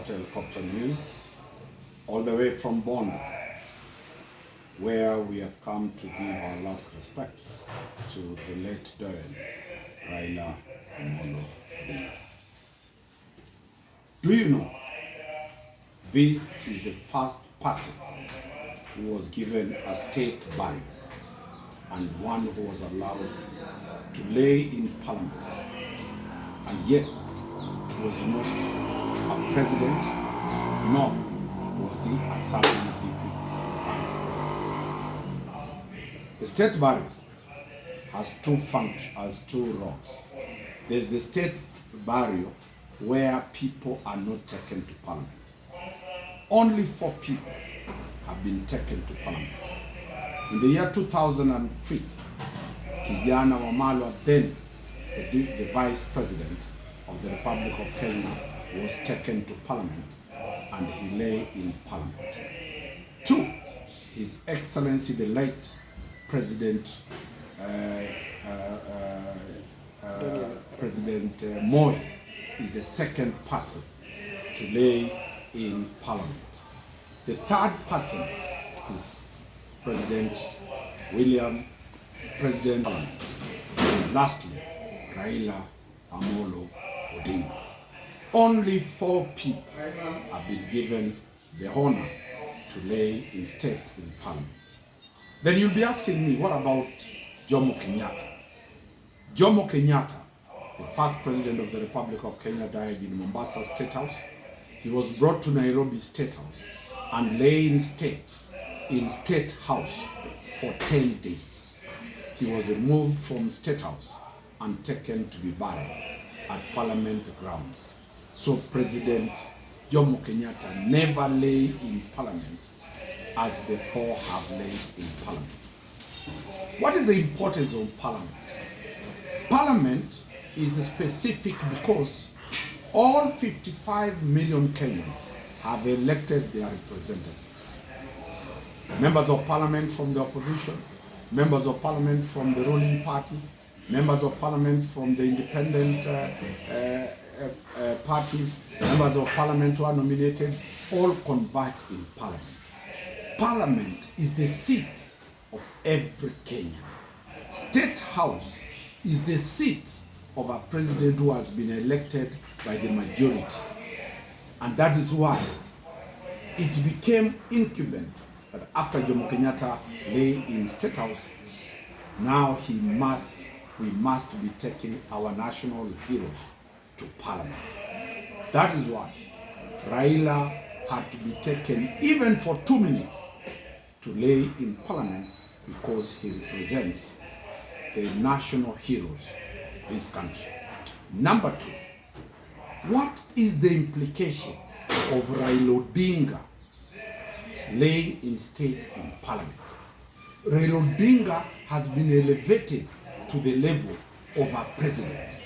Helicopter News, all the way from Bonn, where we have come to give our last respects to the late Doyen, Raila Odinga Is. Do you know, this is the first person who was given a state burial and one who was allowed to lay in parliament, and yet was not a president, nor was he a serving deputy vice president. The state burial has two roles. There's the state burial where people are not taken to parliament. Only 4 people have been taken to parliament. In the year 2003, Kijana Wamalwa, then the vice president of the Republic of Kenya, was taken to parliament and he lay in parliament. 2, His Excellency the late President Moi is the second person to lay in parliament. The third person is President Parliament. And lastly, Raila Odinga. Only 4 people have been given the honor to lay in state in parliament. Then you'll be asking me, what about Jomo Kenyatta? Jomo Kenyatta, the first president of the Republic of Kenya, died in Mombasa State House. He was brought to Nairobi State House and lay in State House for 10 days. He was removed from State House and taken to be buried at Parliament grounds. So President Jomo Kenyatta never lay in Parliament as the 4 have laid in Parliament. What is the importance of Parliament? Parliament is specific because all 55 million Kenyans have elected their representatives. Members of Parliament from the opposition, members of Parliament from the ruling party, members of Parliament from the independent parties, members of Parliament who are nominated, all converge in Parliament. Parliament is the seat of every Kenyan. State House is the seat of a president who has been elected by the majority. And that is why it became incumbent that after Jomo Kenyatta lay in State House, now we must be taking our national heroes to Parliament. That is why Raila had to be taken even for 2 minutes to lay in Parliament, because he represents the national heroes of this country. Number 2, what is the implication of Raila Odinga lay in state in Parliament? Raila Odinga has been elevated to the level of a president.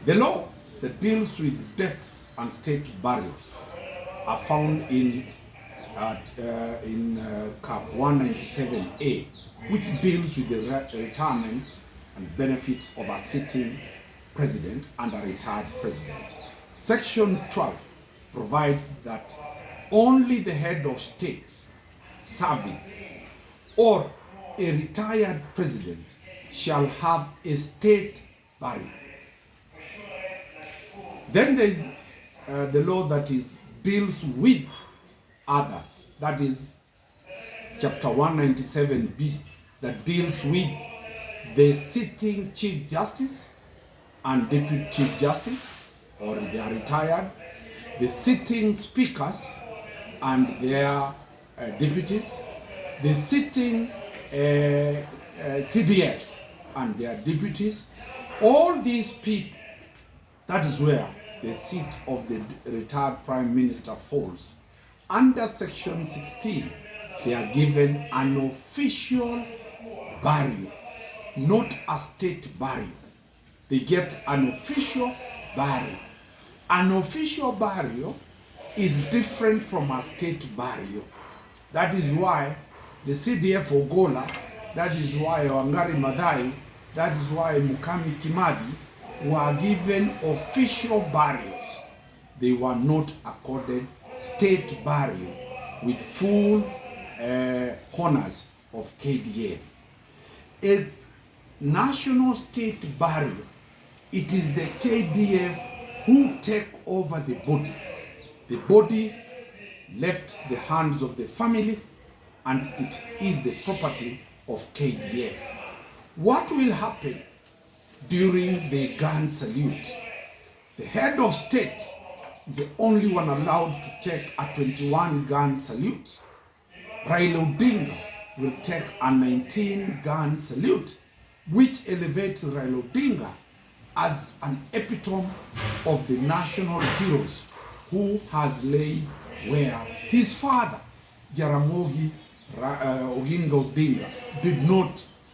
The law that deals with deaths and state burials are found in Cap 197A, which deals with the retirement and benefits of a sitting president and a retired president. Section 12 provides that only the head of state serving or a retired president shall have a state burial. Then there is the law that deals with others. That is Chapter 197B, that deals with the sitting Chief Justice and Deputy Chief Justice, or they are retired, the sitting speakers and their deputies, the sitting CDFs and their deputies. All these people, that is where the seat of the retired Prime Minister falls. Under Section 16, they are given an official burial, not a state burial. They get an official burial. An official burial is different from a state burial. That is why the CDF Ogola, that is why Wangari Maathai, that is why Mukami Kimathi were given official burials. they were not accorded state burial with full honors of KDF. A national state burial, it is the KDF who take over the body. The body left the hands of the family, and it is the property of KDF. What will happen during the gun salute? The head of state is the only one allowed to take a 21 gun salute. Raila Odinga will take a 19 gun salute, which elevates Raila Odinga as an epitome of the national heroes who has laid where his father, Jaramogi Oginga Odinga, did not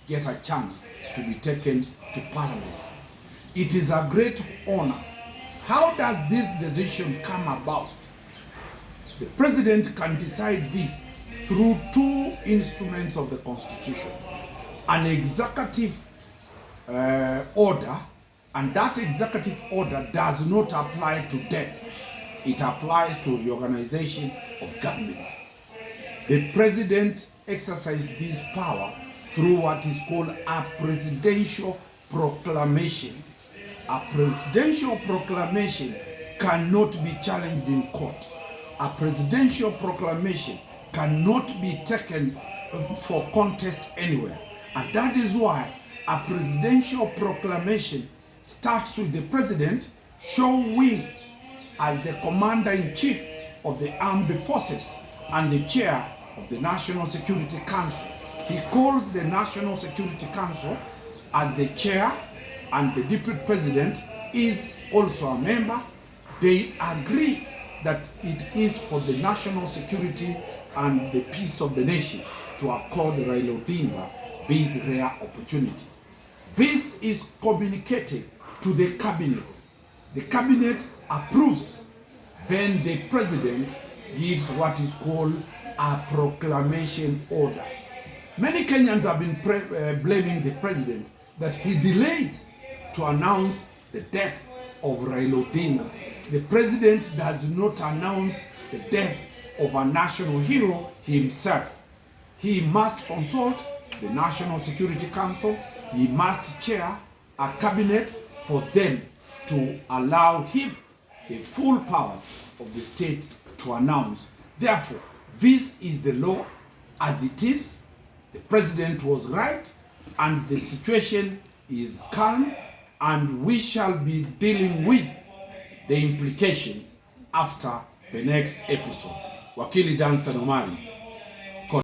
get a chance to be taken to parliament. It is a great honor. How does this decision come about? The president can decide this through two instruments of the Constitution. An executive order, and that executive order does not apply to deaths. It applies to the organization of government. The president exercises this power through what is called a presidential proclamation. A presidential proclamation cannot be challenged in court. A presidential proclamation cannot be taken for contest anywhere. And that is why a presidential proclamation starts with the president showing as the commander-in-chief of the armed forces and the chair of the National Security Council. He calls the National Security Council as the chair, and the deputy president is also a member. They agree that it is for the national security and the peace of the nation to accord Raila Odinga this rare opportunity. This is communicated to the cabinet. The cabinet approves. Then the president gives what is called a proclamation order. Many Kenyans have been blaming the president that he delayed to announce the death of Raila Odinga. The president does not announce the death of a national hero himself. He must consult the National Security Council. He must chair a cabinet for them to allow him the full powers of the state to announce. Therefore, this is the law as it is. The president was right, and the situation is calm, and we shall be dealing with the implications after the next episode. Wakili Danstan Omari.